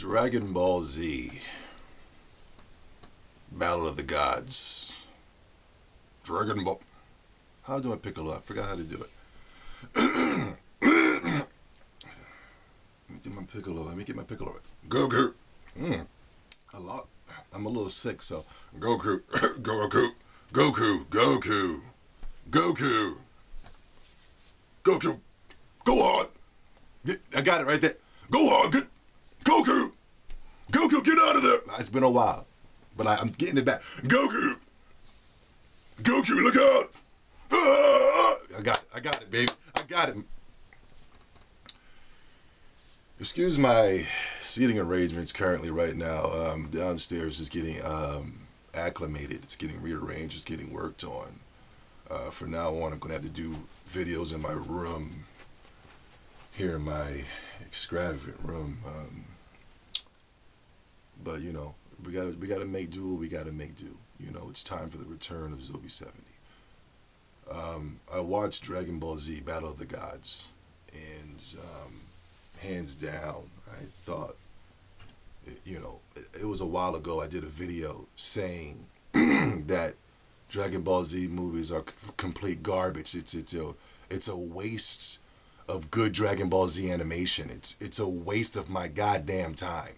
Dragon Ball Z, Battle of the Gods. Dragon Ball. How do I Piccolo? I forgot how to do it. Let me get my Piccolo. Let me get my Piccolo. Goku. A lot. I'm a little sick, so Goku. Goku. Goku. Goku. Goku. Goku. Go on. I got it right there. Go on. Get Goku. Goku, get out of there. It's been a while, but I'm getting it back. Goku. Goku, look out. I got it, baby. I got it. Excuse my seating arrangements currently right now. Downstairs is getting acclimated. It's getting rearranged. It's getting worked on. From now on, I'm going to have to do videos in my room. Here in my extravagant room. But, you know, we gotta make do what we gotta make do. You know, it's time for the return of Zobi 70. I watched Dragon Ball Z Battle of the Gods, and hands down, I thought, it was a while ago I did a video saying that Dragon Ball Z movies are complete garbage. It's a waste of good Dragon Ball Z animation. It's a waste of my goddamn time.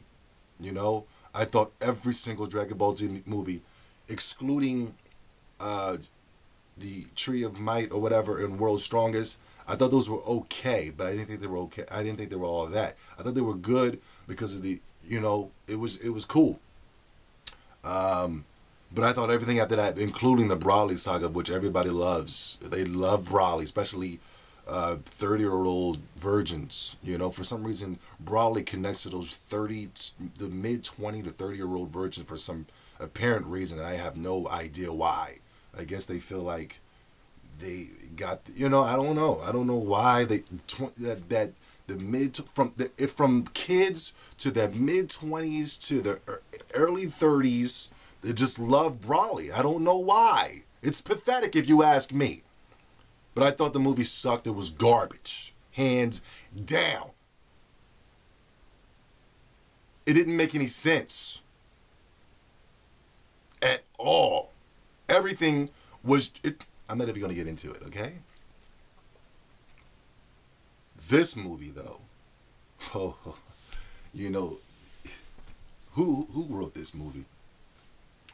You know, I thought every single Dragon Ball Z movie, excluding the Tree of Might or whatever and World's Strongest, I thought those were okay, but I didn't think they were okay. I didn't think they were all that. I thought they were good because of the, it was cool. But I thought everything after that, including the Broly saga, which everybody loves. They love Broly, especially 30-year-old virgins. For some reason, Broly connects to those the mid 20 to 30-year-old virgins for some apparent reason, and I have no idea why. I guess they feel like they got, I don't know. I don't know why from kids to the mid 20s to the early 30s, they just love Broly. I don't know why. It's pathetic if you ask me. But I thought the movie sucked. It was garbage. Hands down. It didn't make any sense. At all. Everything was... I'm not even going to get into it, okay? This movie, though... who wrote this movie?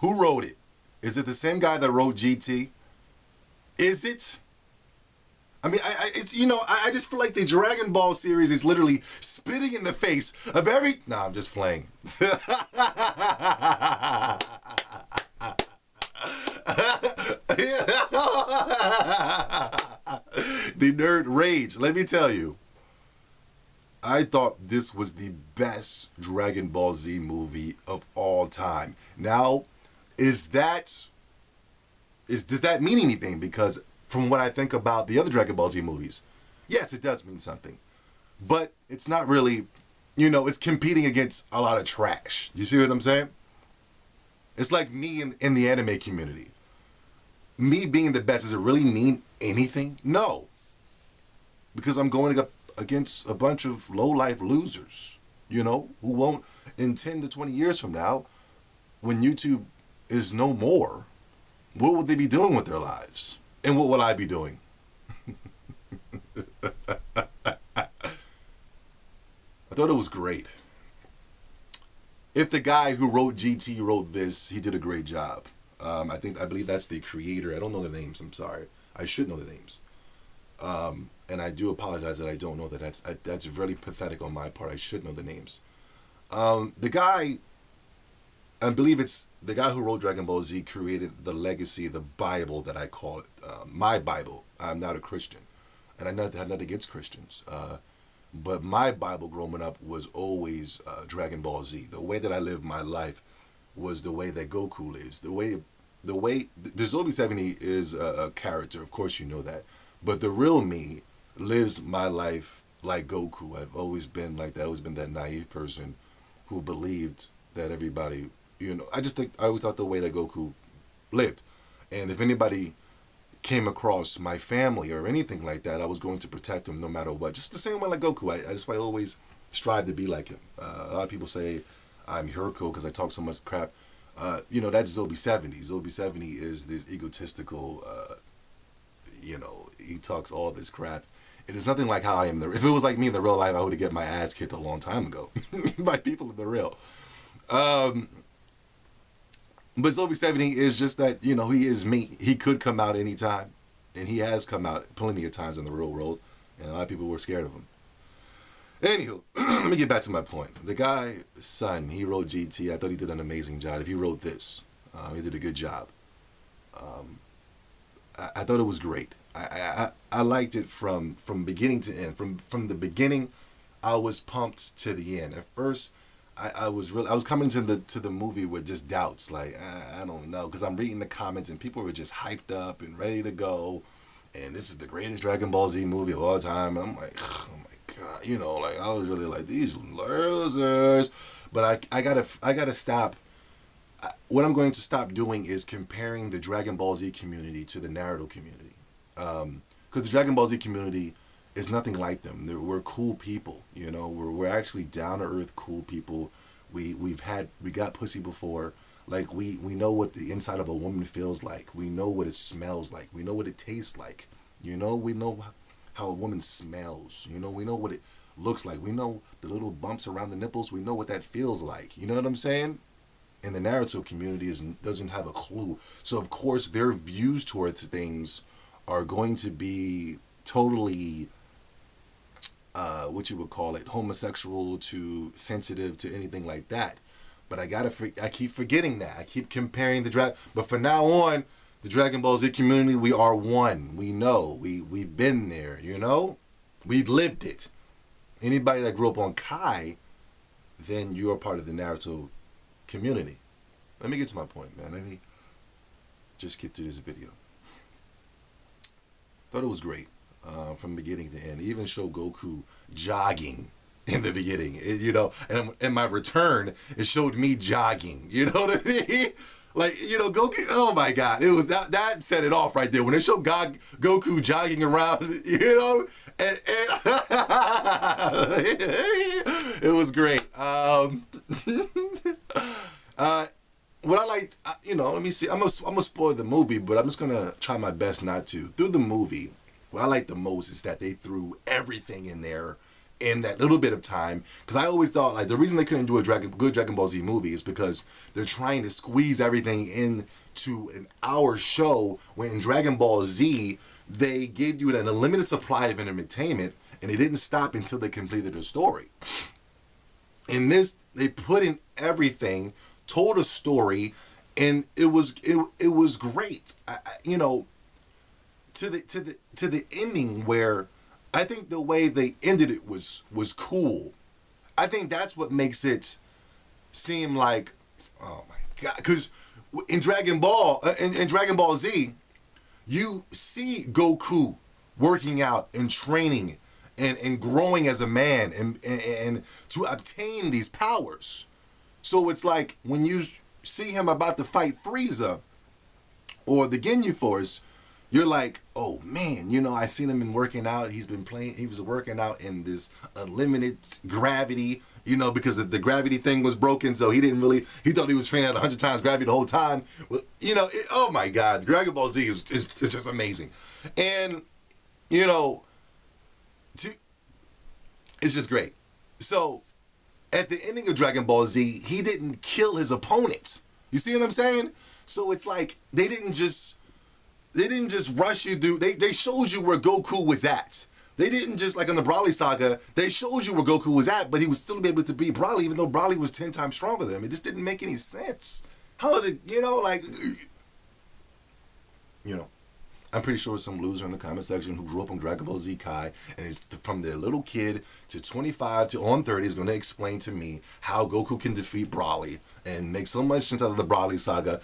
Who wrote it? Is it the same guy that wrote GT? Is it? I mean, I just feel like the Dragon Ball series is literally spitting in the face of every... Nah, I'm just playing. The nerd rage. Let me tell you. I thought this was the best Dragon Ball Z movie of all time. Now, does that mean anything? Because from what I think about the other Dragon Ball Z movies, yes, it does mean something. But it's not really, it's competing against a lot of trash. You see what I'm saying? It's like me in the anime community. Me being the best, does it really mean anything? No. Because I'm going up against a bunch of low-life losers, who won't, in 10 to 20 years from now, when YouTube is no more, what would they be doing with their lives? And what will I be doing? I thought it was great. If the guy who wrote GT wrote this, he did a great job. I believe that's the creator. I don't know their names. I'm sorry. I should know the names. And I do apologize that I don't know that. That's really pathetic on my part. I should know the names. The guy, I believe it's the guy who wrote Dragon Ball Z, created the legacy, the Bible that I call it. My Bible. I'm not a Christian. And I have nothing against Christians. But my Bible growing up was always Dragon Ball Z. The way that I lived my life was the way that Goku lives. The way the Zobi 70 is a character. Of course you know that. But the real me lives my life like Goku. I've always been like that. I've always been that naive person who believed that everybody, I always thought the way that Goku lived. And if anybody came across my family or anything like that, I was going to protect them no matter what. Just the same way like Goku. That's why I always strive to be like him. A lot of people say I'm Hirko because I talk so much crap. You know, that's Zobi 70. Zobi 70 is this egotistical, you know, he talks all this crap. It is nothing like how I am. If it was like me in the real life, I would have get my ass kicked a long time ago by people in the real. But Zobi 70 is just that, you know, he is me. He could come out anytime. And he has come out plenty of times in the real world. And a lot of people were scared of him. Anywho, let me get back to my point. The guy, Son, he wrote GT. I thought he did an amazing job. If he wrote this, he did a good job. I thought it was great. I liked it from beginning to end. From the beginning, I was pumped to the end. At first, I was coming to the movie with just doubts, like I don't know, because I'm reading the comments and people were just hyped up and ready to go, and this is the greatest Dragon Ball Z movie of all time, and I'm like, oh my god, you know, like I was really like, these losers, but I gotta stop. What I'm going to stop doing is comparing the Dragon Ball Z community to the Naruto community, because the Dragon Ball Z community is nothing like them. We're cool people, you know. We're actually down to earth, cool people. We got pussy before. Like we know what the inside of a woman feels like. We know what it smells like. We know what it tastes like. You know, we know how a woman smells. You know, we know what it looks like. We know the little bumps around the nipples. We know what that feels like. You know what I'm saying? And the Naruto community doesn't have a clue. So of course their views towards things are going to be totally what you would call it, homosexual to sensitive to anything like that. But I keep forgetting that. I keep comparing but from now on, the Dragon Ball Z community, we are one. We know. We've been there, you know? We've lived it. Anybody that grew up on Kai, then you're part of the Naruto community. Let me get to my point, man. Let me just get through this video. Thought it was great. From beginning to end. It even showed Goku jogging in the beginning, you know, and in my return, it showed me jogging, you know what I mean? Like, you know, Goku, oh my God, it was that set it off right there. When they showed Goku jogging around, you know, and it was great. What I liked, you know, let me see, I'm gonna spoil the movie, but I'm just gonna try my best not to. Through the movie, what I like the most is that they threw everything in there in that little bit of time. Because I always thought, like, the reason they couldn't do a good Dragon Ball Z movie is because they're trying to squeeze everything into an hour show, when in Dragon Ball Z, they gave you an unlimited supply of entertainment, and they didn't stop until they completed their story. In this, they put in everything, told a story, and it was great. You know, to the ending, where I think the way they ended it was cool. I think that's what makes it seem like, oh my God, because in Dragon Ball Z, you see Goku working out and training and growing as a man and to obtain these powers. So it's like when you see him about to fight Frieza or the Ginyu Force, you're like, oh man, you know, I seen him in working out. He was working out in this unlimited gravity, you know, because the gravity thing was broken. So he thought he was training at 100 times gravity the whole time. Well, you know, oh my God, Dragon Ball Z is just amazing. And, you know, it's just great. So at the ending of Dragon Ball Z, he didn't kill his opponents. You see what I'm saying? So it's like, they didn't just rush you through. They showed you where Goku was at. They didn't just, like in the Broly saga, they showed you where Goku was at, but he was still able to beat Broly, even though Broly was 10 times stronger than him. It just didn't make any sense. How did, you know, like, you know, I'm pretty sure some loser in the comment section who grew up on Dragon Ball Z Kai and is from their little kid to 25 to on 30 is going to explain to me how Goku can defeat Broly and make so much sense out of the Broly saga.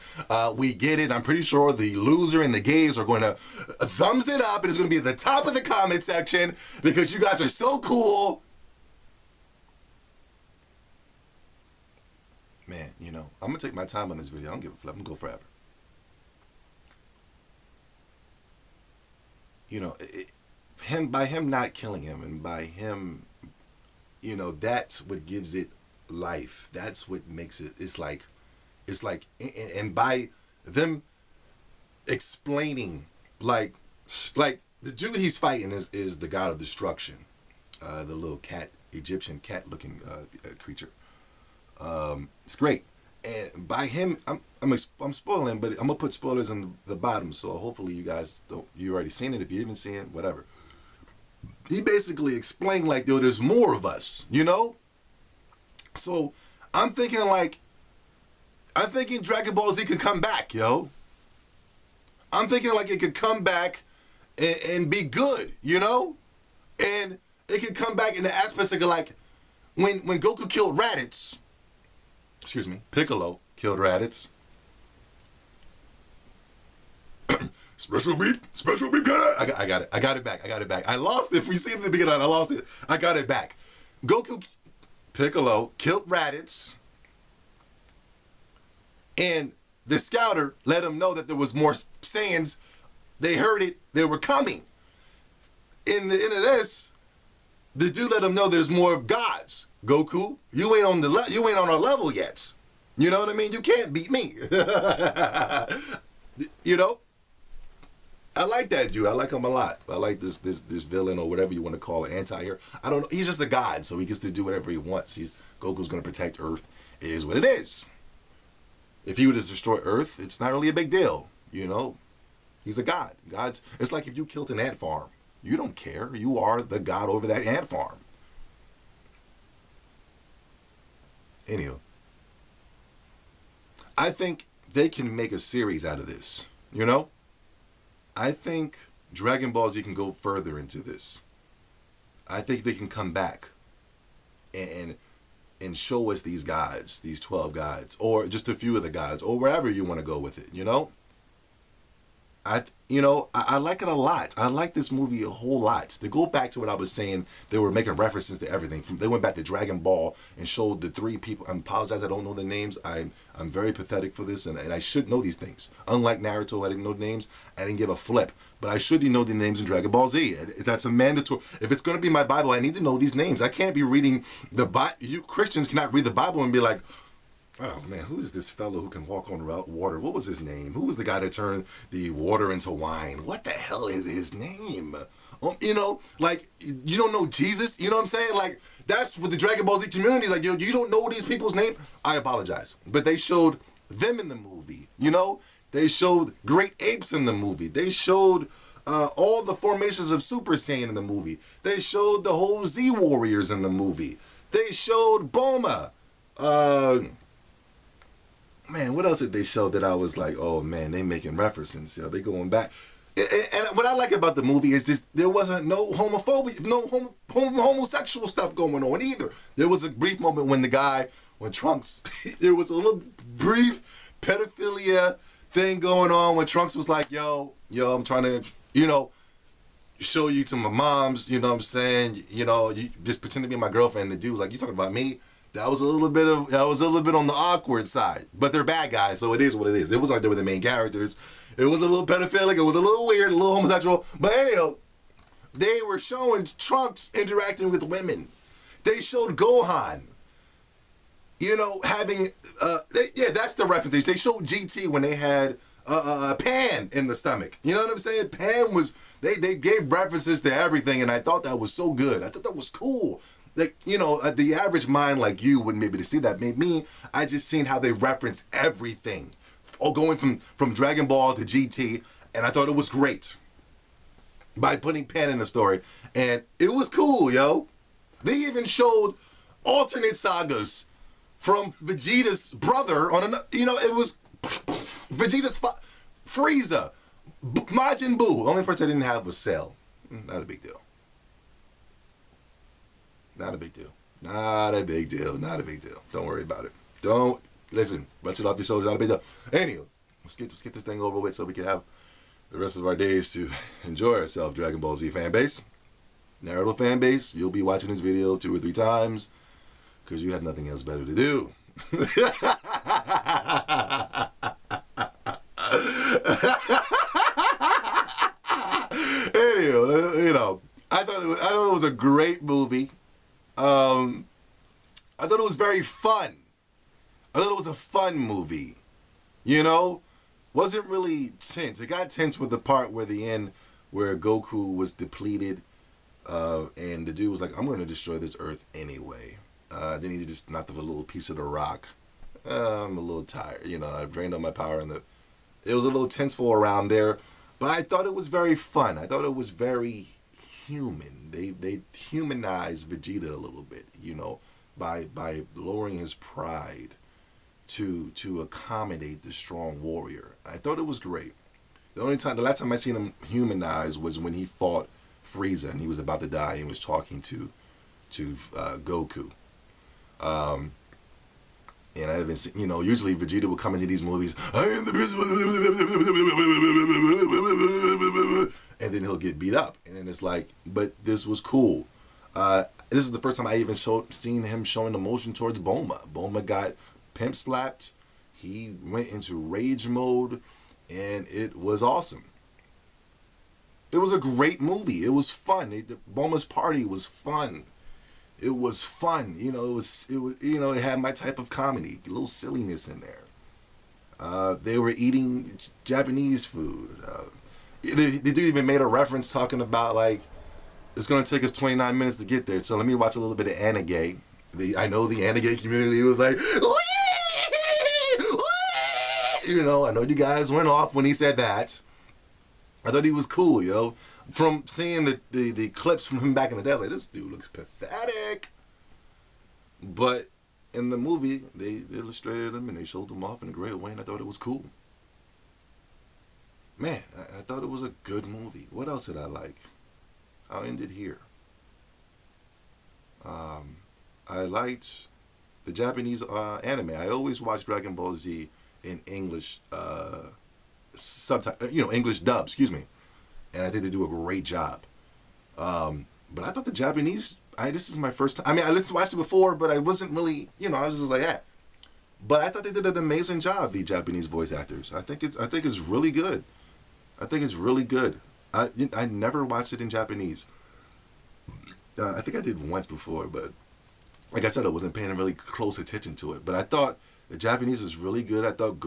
We get it. I'm pretty sure the loser and the gays are going to thumbs it up, and it's going to be at the top of the comment section because you guys are so cool. Man, you know, I'm going to take my time on this video. I don't give a flip. I'm going to go forever. You know, by him not killing him, and by him, you know, that's what gives it life. That's what makes it. It's like, and by them explaining, like the dude he's fighting is the god of destruction, the little cat, Egyptian cat looking creature. It's great, and by him, I'm spoiling, but I'm gonna put spoilers on the bottom, so hopefully you guys don't. You already seen it. If you haven't seen it, whatever. He basically explained like, yo, there's more of us, you know. So I'm thinking Dragon Ball Z could come back, yo. I'm thinking like it could come back and be good, you know? And it could come back in the aspects of like when Goku killed Raditz, excuse me, Piccolo killed Raditz. Special beat, I got it back. I lost it. If we see it in the beginning, I lost it. I got it back. Piccolo killed Raditz, and the scouter let him know that there was more Saiyans. They heard it. They were coming. In the end of this, the dude let him know there's more gods. Goku, you ain't on our level yet. You know what I mean? You can't beat me. You know? I like that dude. I like him a lot. I like this villain or whatever you want to call it, anti-hero. I don't know. He's just a god, so he gets to do whatever he wants. Goku's going to protect Earth. It is what it is. If he would just destroy Earth, it's not really a big deal. You know? He's a god. It's like if you killed an ant farm. You don't care. You are the god over that ant farm. Anywho. I think they can make a series out of this. You know? I think Dragon Ball Z can go further into this. I think they can come back and show us these gods, these 12 gods, or just a few of the gods, or wherever you want to go with it, you know? I like it a lot. I like this movie a whole lot. To go back to what I was saying, they were making references to everything. They went back to Dragon Ball and showed the 3 people. I apologize, I don't know the names. I'm very pathetic for this, and I should know these things. Unlike Naruto, I didn't know the names. I didn't give a flip. But I should know the names in Dragon Ball Z. That's a mandatory. If it's going to be my Bible, I need to know these names. I can't be reading the Bible. You Christians cannot read the Bible and be like, oh man, who is this fellow who can walk on water? What was his name? Who was the guy that turned the water into wine? What the hell is his name? You know, like, you don't know Jesus? You know what I'm saying? Like, that's what the Dragon Ball Z community is like. Yo, you don't know these people's name? I apologize. But they showed them in the movie, you know? They showed great apes in the movie. They showed all the formations of Super Saiyan in the movie. They showed the whole Z Warriors in the movie. They showed Bulma. Man, what else did they show that I was like, oh man, they making references, yo, they going back. And what I like about the movie is this: there wasn't no homophobia, no homosexual stuff going on either. There was a brief moment when Trunks, there was a little brief pedophilia thing going on when Trunks was like, yo, I'm trying to, you know, show you to my moms, you know what I'm saying? You know, you just pretend to be my girlfriend. And the dude was like, you talking about me? That was a little bit on the awkward side, but they're bad guys, so it is what it is. It was like they were the main characters. It was a little pedophilic. It was a little weird, a little homosexual. But anyhow, they were showing Trunks interacting with women. They showed Gohan, you know, having that's the reference. They showed GT when they had Pan in the stomach. You know what I'm saying? Pan was they gave references to everything, and I thought that was so good. I thought that was cool. Like, you know, the average mind like you wouldn't be able to see that. I just seen how they reference everything. All going from Dragon Ball to GT, and I thought it was great. By putting Pan in the story. And it was cool, yo. They even showed alternate sagas from Vegeta's brother on another, you know, it was Vegeta's Frieza, Majin Buu. Only person I didn't have was Cell. Not a big deal. Not a big deal. Not a big deal. Not a big deal. Don't worry about it. Don't listen. Brush it off your shoulders. Not a big deal. Anyway, let's get this thing over with so we can have the rest of our days to enjoy ourselves. Dragon Ball Z fan base, Naruto fan base. You'll be watching this video 2 or 3 times because you have nothing else better to do. Anyway, you know, I thought it was a great movie. Um, I thought it was very fun. I thought it was a fun movie. You know? Wasn't really tense. It got tense with the part where the end where Goku was depleted and the dude was like, I'm going to destroy this earth anyway. Then he just knocked off a little piece of the rock. I'm a little tired. You know, I've drained all my power. It was a little tenseful around there. But I thought it was very fun. I thought it was very human. They humanized Vegeta a little bit, you know, by lowering his pride to accommodate the strong warrior. I thought it was great. The last time I seen him humanized was when he fought Frieza and he was about to die and was talking to Goku. And I haven't seen, you know, usually Vegeta will come into these movies, I am the principal, and then he'll get beat up. And then it's like, but this was cool. This is the first time I even seen him showing emotion towards Bulma. Bulma got pimp slapped. He went into rage mode, and it was awesome. It was a great movie. It was fun. Bulma's party was fun. It was fun. You know, it was you know, it had my type of comedy, a little silliness in there. They were eating Japanese food. They even made a reference talking about, like, it's going to take us 29 minutes to get there, so let me watch a little bit of Anime. I know the Anime community was like, you know, I know you guys went off when he said that. I thought he was cool, yo. From seeing the clips from him back in the day, I was like, this dude looks pathetic. But in the movie, they illustrated him and they showed him off in a great way, and I thought it was cool. Man, I thought it was a good movie. What else did I like? I'll end it here. I liked the Japanese anime. I always watch Dragon Ball Z in English subtitle, you know, English dub, excuse me. And I think they do a great job. But I thought the Japanese, this is my first time. I mean, I watched it before, but I wasn't really, you know, I was just like, yeah. But I thought they did an amazing job, the Japanese voice actors. I think it's really good. I think it's really good. I never watched it in Japanese. I think I did once before, but like I said, I wasn't paying really close attention to it. But I thought the Japanese was really good. I thought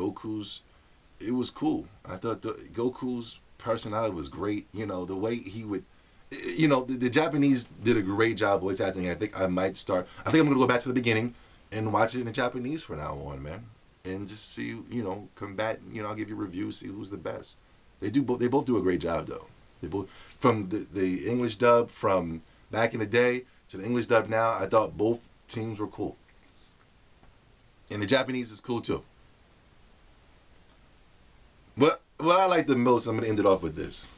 it was cool. I thought Goku's personality was great. You know, the way he would, you know, the Japanese did a great job voice acting. I think I'm going to go back to the beginning and watch it in Japanese from now on, man. And just see, you know, come back, you know, I'll give you reviews, see who's the best. They both do a great job, though. They both, from the English dub from back in the day to the English dub now, I thought both teams were cool. And the Japanese is cool, too. What I liked the most, I'm going to end it off with this.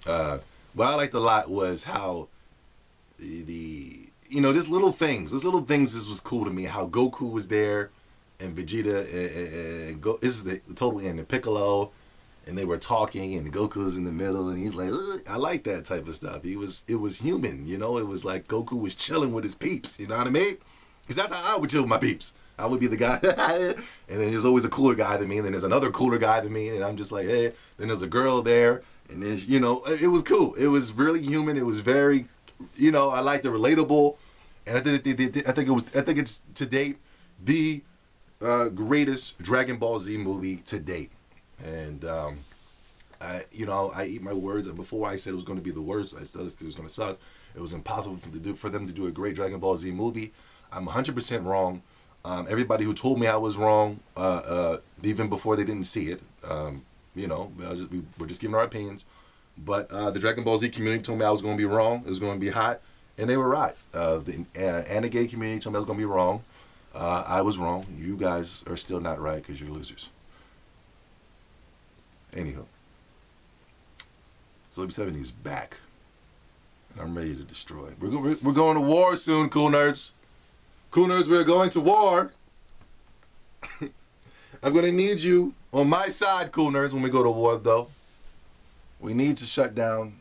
What I liked a lot was how you know, these little things, this was cool to me. How Goku was there, and Vegeta, and this is the total end, and Piccolo, and they were talking, and Goku was in the middle, and he's like, ugh. I like that type of stuff. It was human, you know. It was like Goku was chilling with his peeps, you know what I mean? Because that's how I would chill with my peeps. I would be the guy, and then there's always a cooler guy than me, and then there's another cooler guy than me, and I'm just like, hey. Then there's a girl there, and then, you know, it was cool. It was really human. It was very, you know, I liked it, relatable, and I think it's to date the greatest Dragon Ball Z movie to date. And I eat my words. Before I said it was going to be the worst, I still said it was going to suck. It was impossible for them to do a great Dragon Ball Z movie. I'm 100% wrong. Everybody who told me I was wrong, even before they didn't see it, you know, we're just giving our opinions. But the Dragon Ball Z community told me I was going to be wrong. It was going to be hot, and they were right. The Anime community told me I was going to be wrong. I was wrong. You guys are still not right because you're losers. Anyhow, Soapy 70 is back, and I'm ready to destroy. We're going to war soon, cool nerds. Cool nerds, we're going to war. I'm going to need you on my side, cool nerds, when we go to war, though. We need to shut down.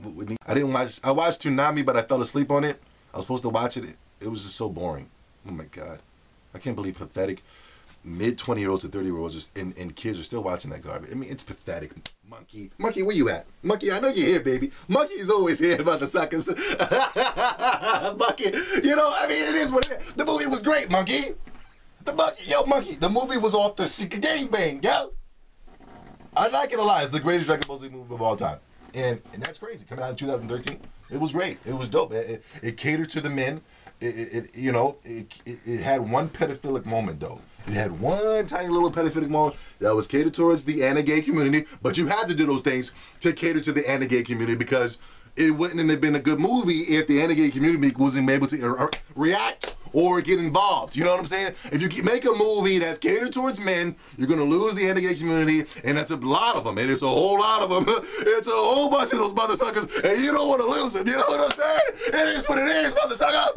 I watched Toonami, but I fell asleep on it. I was supposed to watch it. It was just so boring. Oh, my God. I can't believe pathetic. mid 20-year-olds to 30-year-olds and kids are still watching that garbage. I mean, it's pathetic. Monkey, where you at? Monkey, I know you're here, baby. Monkey is always here about the suckers. Monkey, you know, I mean, it is what it is. The movie was great, Monkey. Monkey, the movie was off the gangbang, yo. I'm not gonna lie, it's the greatest Dragon Ball Z movie of all time. And that's crazy. Coming out in 2013, it was great. It was dope. It catered to the men. It had one pedophilic moment though. It had one tiny little pedophilic moment that was catered towards the anti-gay community, but you had to do those things to cater to the anti-gay community because it wouldn't have been a good movie if the anti-gay community wasn't able to react or get involved. You know what I'm saying? If you make a movie that's catered towards men, you're going to lose the anti-gay community, and that's a lot of them, and it's a whole lot of them. It's a whole bunch of those mother suckers, and you don't want to lose them. You know what I'm saying? It is what it is, mother sucker.